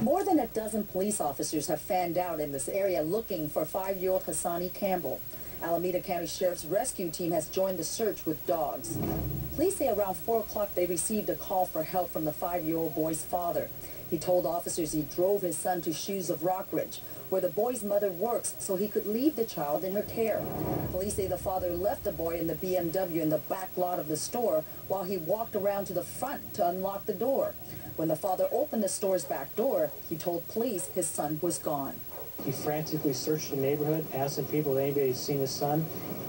More than a dozen police officers have fanned out in this area looking for 5-year-old Hassani Campbell. Alameda County Sheriff's rescue team has joined the search with dogs. Police say around 4 o'clock they received a call for help from the 5-year-old boy's father. He told officers he drove his son to Shoes of Rockridge, where the boy's mother works, so he could leave the child in her care. Police say the father left the boy in the BMW in the back lot of the store while he walked around to the front to unlock the door. When the father opened the store's back door, he told police his son was gone. He frantically searched the neighborhood, asking people if anybody had seen his son,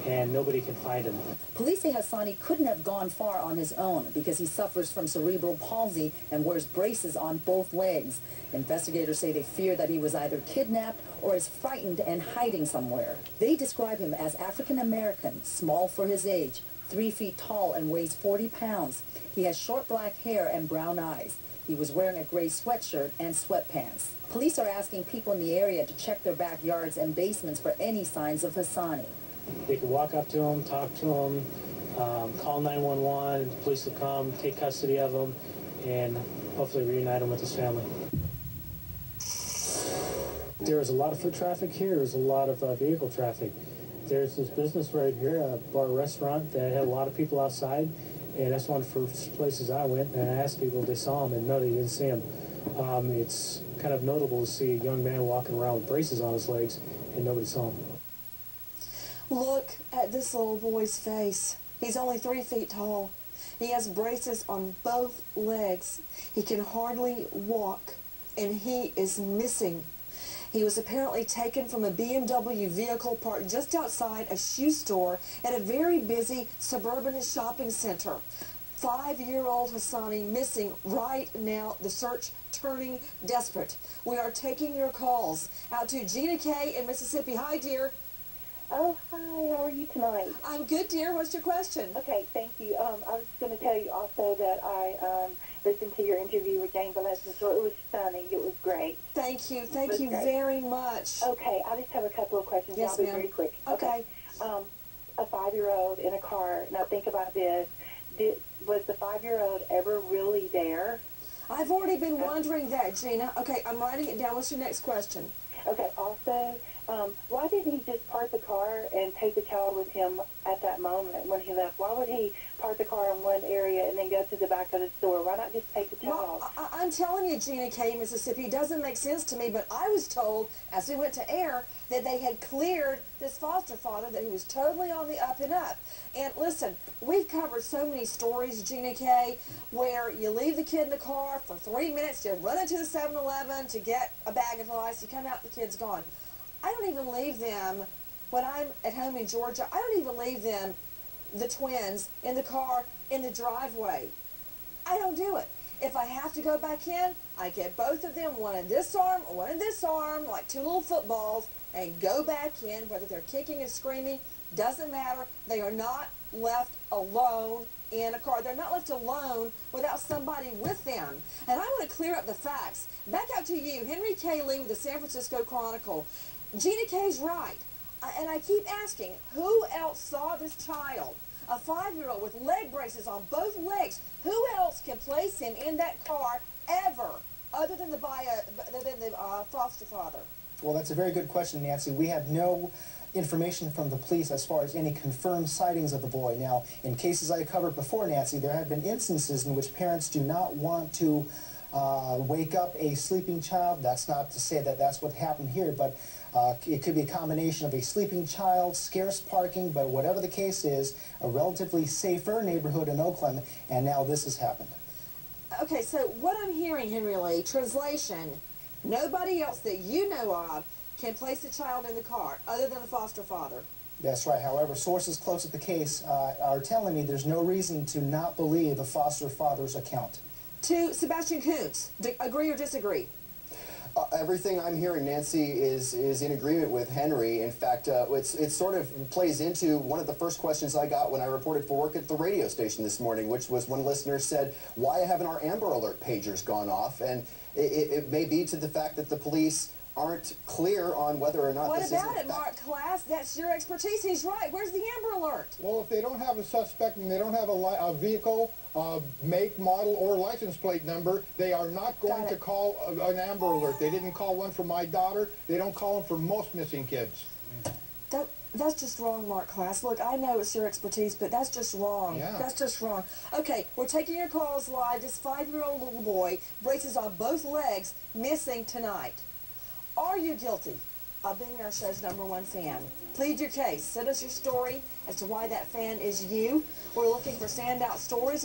and nobody can find him. Police say Hassani couldn't have gone far on his own because he suffers from cerebral palsy and wears braces on both legs. Investigators say they fear that he was either kidnapped or is frightened and hiding somewhere. They describe him as African American, small for his age, 3 feet tall and weighs 40 pounds. He has short black hair and brown eyes. He was wearing a gray sweatshirt and sweatpants. Police are asking people in the area to check their backyards and basements for any signs of Hassani. They could walk up to him, talk to him, call 911, the police will come, take custody of him, and hopefully reunite him with his family. There was a lot of foot traffic here. There's a lot of vehicle traffic. There's this business right here, a bar restaurant that had a lot of people outside, and that's one of the first places I went, and I asked people if they saw him, and no, they didn't see him. It's kind of notable to see a young man walking around with braces on his legs, and nobody saw him. Look at this little boy's face. He's only 3 feet tall. He has braces on both legs. He can hardly walk, and he is missing. He was apparently taken from a BMW vehicle parked just outside a shoe store at a very busy suburban shopping center. 5-year-old Hassani missing right now. The search turning desperate. We are taking your calls. Out to Gina K in Mississippi. Hi, dear. Oh, hi. How are you tonight? I'm good, dear. What's your question? Okay, thank you. I was going to tell you also that I listened to your interview with Jane Gillespie, so it was stunning. It was great. Thank you. Thank you very much. Okay, I just have a couple of questions. Yes, I'll be ma'am. very quick. Okay. A 5-year-old in a car. Now, think about this. Was the 5-year-old ever really there? I've already been wondering that, Gina. Okay, I'm writing it down. What's your next question? Okay, also, why didn't he just park the car and take the child with him at that moment when he left? Why would he park the car in one area and then go to the back of the store? Why not just take the child? Well, I'm telling you, Gina K, Mississippi, it doesn't make sense to me, but I was told, as we went to air, that they had cleared this foster father, that he was totally on the up and up. And listen, we've covered so many stories, Gina K, where you leave the kid in the car for 3 minutes, you run into the 7-Eleven to get a bag of ice, you come out, the kid's gone. I don't even leave them, when I'm at home in Georgia, I don't even leave them, the twins, in the car, in the driveway. I don't do it. If I have to go back in, I get both of them, one in this arm, one in this arm, like 2 little footballs, and go back in, whether they're kicking and screaming, doesn't matter. They are not left alone in a car. They're not left alone without somebody with them. And I want to clear up the facts. Back out to you, Henry K. Lee with the San Francisco Chronicle. Gina K's right. And I keep asking, who else saw this child? A 5-year-old with leg braces on both legs. Who else can place him in that car ever, other than the foster father? Well, that's a very good question, Nancy. We have no information from the police as far as any confirmed sightings of the boy. Now, in cases I covered before, Nancy, there have been instances in which parents do not want to wake up a sleeping child. That's not to say that that's what happened here, but it could be a combination of a sleeping child, scarce parking, but whatever the case is, a relatively safer neighborhood in Oakland, and now this has happened. Okay, so what I'm hearing, Henry Lee, translation, nobody else that you know of can place the child in the car other than the foster father. That's right. However, sources close to the case are telling me there's no reason to not believe the foster father's account. To Sebastian Kuntz, agree or disagree? Everything I'm hearing, Nancy, is in agreement with Henry. In fact, it sort of plays into one of the first questions I got when I reported for work at the radio station this morning, which was one listener said, why haven't our Amber Alert pagers gone off? And it may be to the fact that the police aren't clear on whether or not What this about is it, Mark Class? That's your expertise. He's right. Where's the Amber Alert? Well, if they don't have a suspect and they don't have a vehicle, make, model, or license plate number, they are not going to call an Amber Alert. They didn't call one for my daughter. They don't call them for most missing kids. That's just wrong, Mark Class. Look, I know it's your expertise, but that's just wrong. Yeah. That's just wrong. Okay, we're taking your calls live. This 5-year-old little boy, braces on both legs, missing tonight. Are you guilty of being our show's #1 fan? Plead your case. Send us your story as to why that fan is you. We're looking for standout stories.